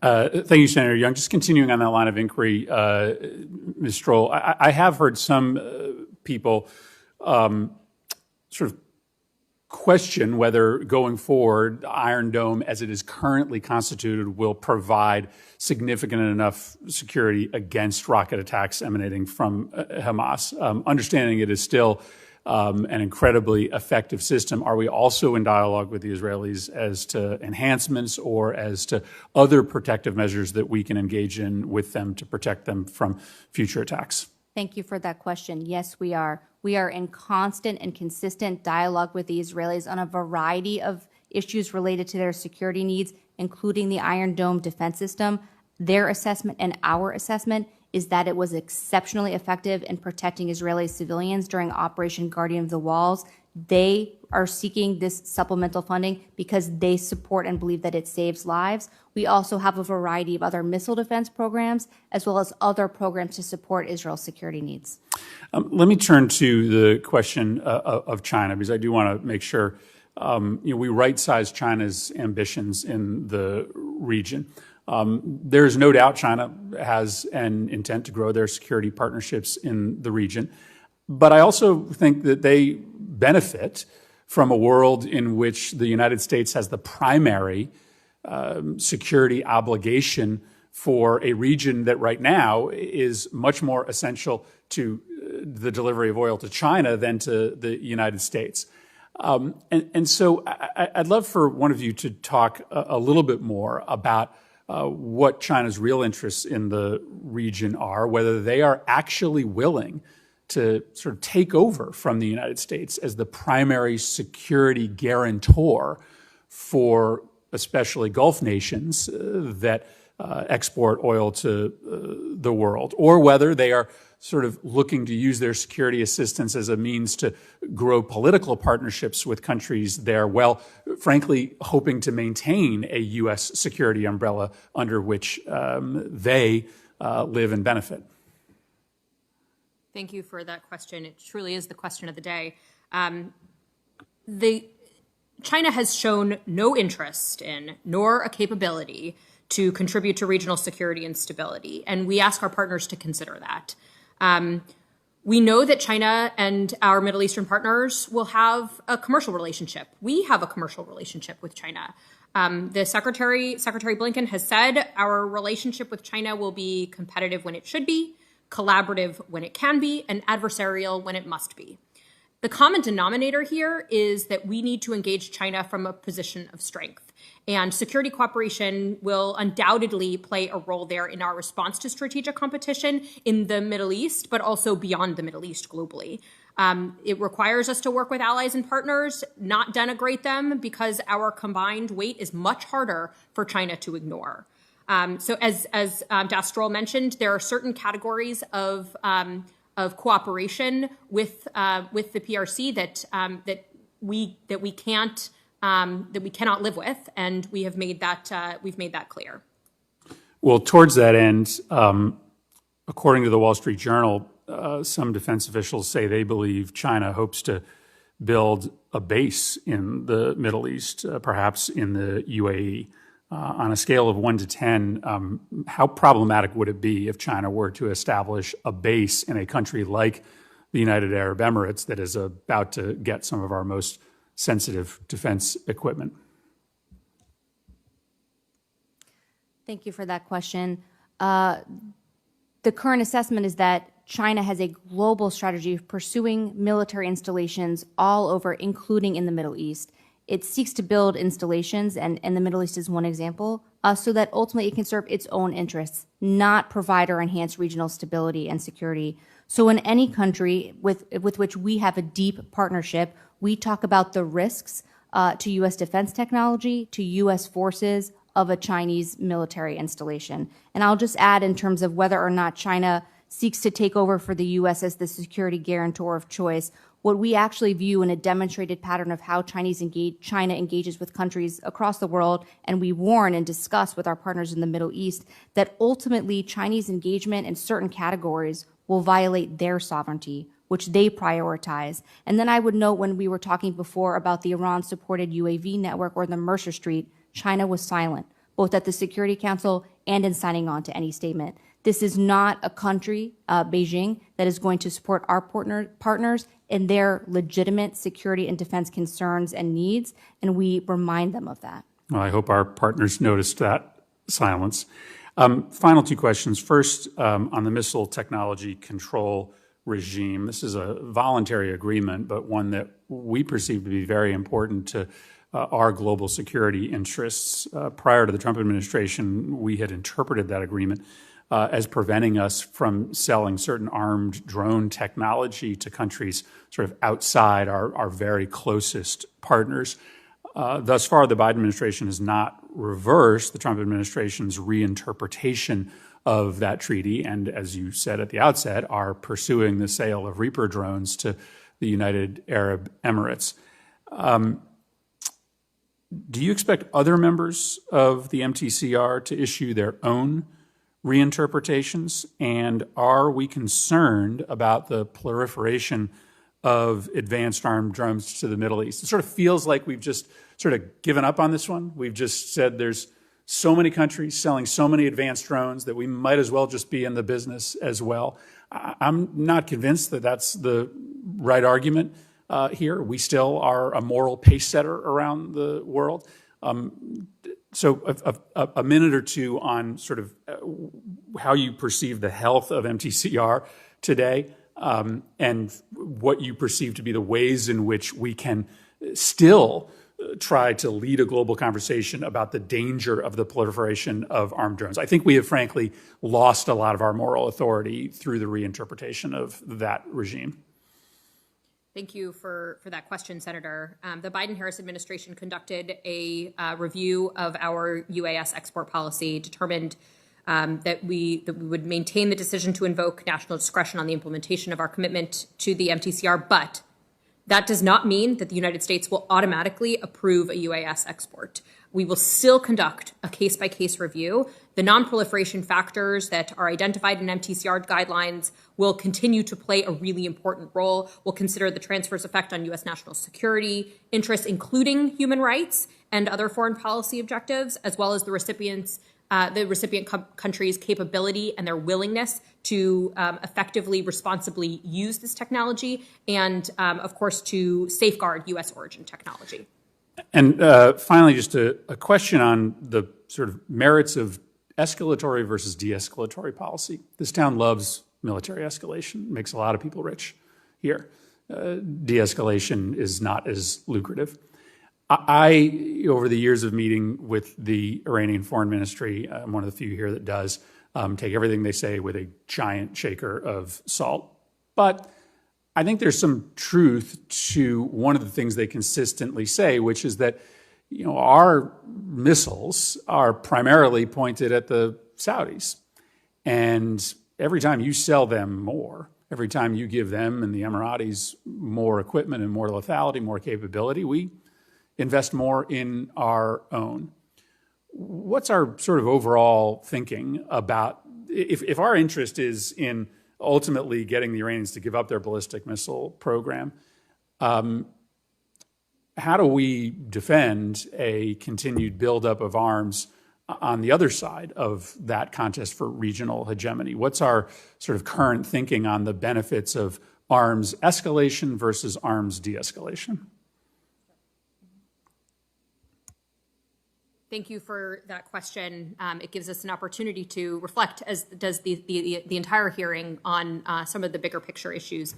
Thank you, Senator Young. Just continuing on that line of inquiry, Ms. Stroll, I have heard some people sort of question whether going forward, Iron Dome, as it is currently constituted, will provide significant enough security against rocket attacks emanating from Hamas. Understanding it is still an incredibly effective system, are we also in dialogue with the Israelis as to enhancements or as to other protective measures that we can engage in with them to protect them from future attacks? Thank you for that question. Yes, we are. We are in constant and consistent dialogue with the Israelis on a variety of issues related to their security needs, including the Iron Dome defense system. Their assessment and our assessment is that it was exceptionally effective in protecting Israeli civilians during Operation Guardian of the Walls. They are seeking this supplemental funding because they support and believe that it saves lives. We also have a variety of other missile defense programs, as well as other programs to support Israel's security needs. Let me turn to the question of China, because I do want to make sure we right-size China's ambitions in the region. There is no doubt China has an intent to grow their security partnerships in the region. But I also think that they benefit from a world in which the United States has the primary security obligation for a region that right now is much more essential to the delivery of oil to China than to the United States. And so I'd love for one of you to talk a little bit more about what China's real interests in the region are, whether they are actually willing to sort of take over from the United States as the primary security guarantor for especially Gulf nations that export oil to the world, or whether they are sort of looking to use their security assistance as a means to grow political partnerships with countries there, well, frankly, hoping to maintain a U.S. security umbrella under which they live and benefit. Thank you for that question. It truly is the question of the day. China has shown no interest in, nor a capability to contribute to regional security and stability, and we ask our partners to consider that. We know that China and our Middle Eastern partners will have a commercial relationship. We have a commercial relationship with China. The Secretary Blinken has said our relationship with China will be competitive when it should be, collaborative when it can be, and adversarial when it must be. The common denominator here is that we need to engage China from a position of strength. And security cooperation will undoubtedly play a role there in our response to strategic competition in the Middle East, but also beyond the Middle East globally. It requires us to work with allies and partners, not denigrate them, because our combined weight is much harder for China to ignore. So as Dastrol mentioned, there are certain categories of cooperation with the PRC that we cannot live with, and we have made that clear. Well, towards that end, according to the Wall Street Journal, some defense officials say they believe China hopes to build a base in the Middle East, perhaps in the UAE. On a scale of 1 to 10, how problematic would it be if China were to establish a base in a country like the United Arab Emirates that is about to get some of our most sensitive defense equipment? Thank you for that question. The current assessment is that China has a global strategy of pursuing military installations all over, including in the Middle East. It seeks to build installations, and the Middle East is one example, so that ultimately it can serve its own interests, not provide or enhance regional stability and security. So in any country with which we have a deep partnership, we talk about the risks to U.S. defense technology, to U.S. forces of a Chinese military installation. And I'll just add, in terms of whether or not China seeks to take over for the U.S. as the security guarantor of choice, what we actually view in a demonstrated pattern of how China engages with countries across the world, and we warn and discuss with our partners in the Middle East, that ultimately Chinese engagement in certain categories will violate their sovereignty, which they prioritize. And then I would note, when we were talking before about the Iran-supported UAV network or the Mercer Street, China was silent. both at the Security Council and in signing on to any statement. This is not a country, Beijing, that is going to support our partners in their legitimate security and defense concerns and needs, and we remind them of that. Well, I hope our partners noticed that silence. Final two questions. First, on the missile technology control regime. This is a voluntary agreement, but one that we perceive to be very important to our global security interests. Prior to the Trump administration, we had interpreted that agreement as preventing us from selling certain armed drone technology to countries sort of outside our very closest partners. Thus far, the Biden administration has not reversed the Trump administration's reinterpretation of that treaty, and as you said at the outset, are pursuing the sale of Reaper drones to the United Arab Emirates. Do you expect other members of the MTCR to issue their own reinterpretations? And are we concerned about the proliferation of advanced armed drones to the Middle East? It sort of feels like we've just sort of given up on this one. We've just said there's so many countries selling so many advanced drones that we might as well just be in the business as well. I'm not convinced that that's the right argument here. We still are a moral pace setter around the world. So a minute or two on sort of how you perceive the health of MTCR today, and what you perceive to be the ways in which we can still try to lead a global conversation about the danger of the proliferation of armed drones. I think we have frankly lost a lot of our moral authority through the reinterpretation of that regime. Thank you for that question, Senator. The Biden-Harris administration conducted a review of our UAS export policy, determined that we would maintain the decision to invoke national discretion on the implementation of our commitment to the MTCR, but that does not mean that the United States will automatically approve a UAS export. We will still conduct a case-by-case review. The non-proliferation factors that are identified in MTCR guidelines will continue to play a really important role. We'll consider the transfer's effect on U.S. national security interests, including human rights and other foreign policy objectives, as well as the recipient country's capability and their willingness to effectively, responsibly use this technology, and of course, to safeguard U.S. origin technology. And finally, just a question on the sort of merits of escalatory versus de-escalatory policy. This town loves military escalation, makes a lot of people rich here. De-escalation is not as lucrative. I, over the years of meeting with the Iranian Foreign Ministry, I'm one of the few here that does, take everything they say with a giant shaker of salt. But I think there's some truth to one of the things they consistently say, which is that, you know, our missiles are primarily pointed at the Saudis. And every time you sell them more, every time you give them and the Emiratis more equipment and more lethality, more capability, we invest more in our own. What's our sort of overall thinking about, if our interest is in ultimately getting the Iranians to give up their ballistic missile program, how do we defend a continued buildup of arms on the other side of that contest for regional hegemony? What's our sort of current thinking on the benefits of arms escalation versus arms de-escalation? Thank you for that question. It gives us an opportunity to reflect, as does the entire hearing, on some of the bigger picture issues.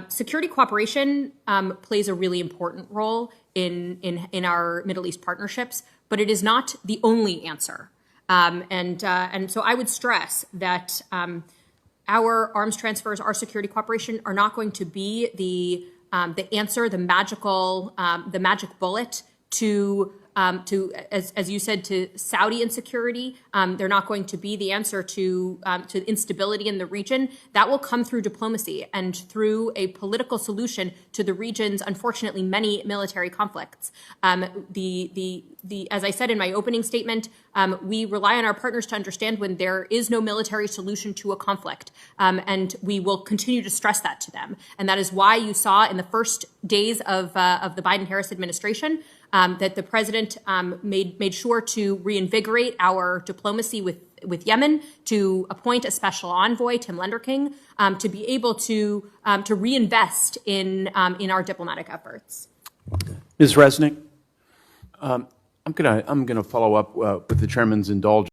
Security cooperation plays a really important role in our Middle East partnerships, but it is not the only answer. And so I would stress that our arms transfers, our security cooperation, are not going to be the answer, the magic bullet to as you said, to Saudi insecurity. They're not going to be the answer to instability in the region. That will come through diplomacy and through a political solution to the region's, unfortunately, many military conflicts. The as I said in my opening statement, we rely on our partners to understand when there is no military solution to a conflict, and we will continue to stress that to them. And that is why you saw in the first days of the Biden-Harris administration that the president made sure to reinvigorate our diplomacy with Yemen, to appoint a special envoy, Tim Lenderking, to be able to reinvest in our diplomatic efforts. Ms. Resnick, I'm gonna follow up with the chairman's indulgence.